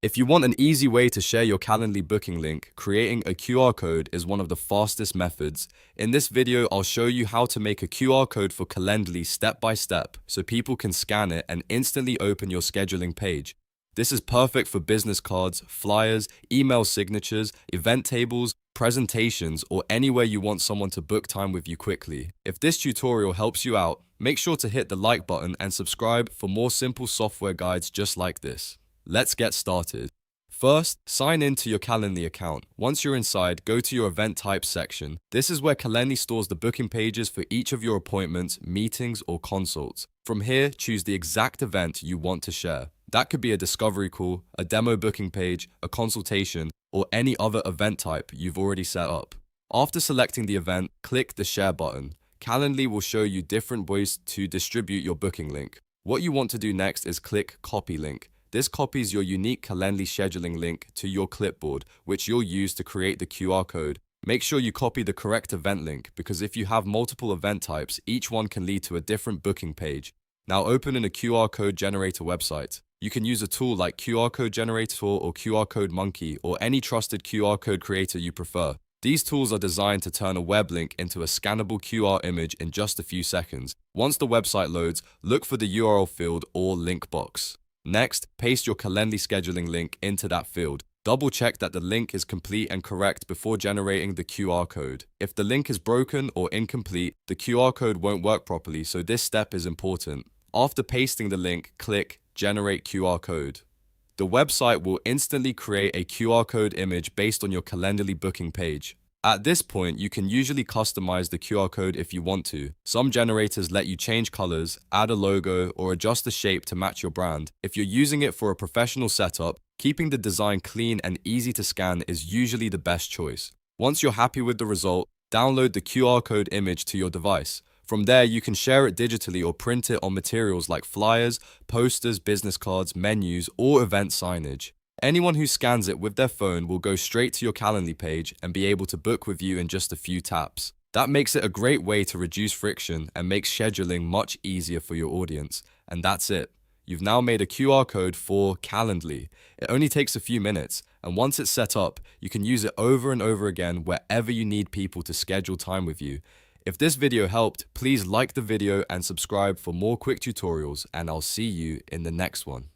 If you want an easy way to share your Calendly booking link, creating a QR code is one of the fastest methods. In this video, I'll show you how to make a QR code for Calendly step by step so people can scan it and instantly open your scheduling page. This is perfect for business cards, flyers, email signatures, event tables, presentations, or anywhere you want someone to book time with you quickly. If this tutorial helps you out, make sure to hit the like button and subscribe for more simple software guides just like this. Let's get started. First, sign in to your Calendly account. Once you're inside, go to your event types section. This is where Calendly stores the booking pages for each of your appointments, meetings, or consults. From here, choose the exact event you want to share. That could be a discovery call, a demo booking page, a consultation, or any other event type you've already set up. After selecting the event, click the share button. Calendly will show you different ways to distribute your booking link. What you want to do next is click Copy Link. This copies your unique Calendly scheduling link to your clipboard, which you'll use to create the QR code. Make sure you copy the correct event link, because if you have multiple event types, each one can lead to a different booking page. Now open in a QR code generator website. You can use a tool like QR Code Generator or QR Code Monkey or any trusted QR code creator you prefer. These tools are designed to turn a web link into a scannable QR image in just a few seconds. Once the website loads, look for the URL field or link box. Next, paste your Calendly scheduling link into that field. Double check that the link is complete and correct before generating the QR code. If the link is broken or incomplete, the QR code won't work properly, so this step is important. After pasting the link, click Generate QR Code. The website will instantly create a QR code image based on your Calendly booking page. At this point, you can usually customize the QR code if you want to. Some generators let you change colors, add a logo, or adjust the shape to match your brand. If you're using it for a professional setup, keeping the design clean and easy to scan is usually the best choice. Once you're happy with the result, download the QR code image to your device. From there, you can share it digitally or print it on materials like flyers, posters, business cards, menus, or event signage. Anyone who scans it with their phone will go straight to your Calendly page and be able to book with you in just a few taps. That makes it a great way to reduce friction and makes scheduling much easier for your audience. And that's it. You've now made a QR code for Calendly. It only takes a few minutes, and once it's set up, you can use it over and over again wherever you need people to schedule time with you. If this video helped, please like the video and subscribe for more quick tutorials, and I'll see you in the next one.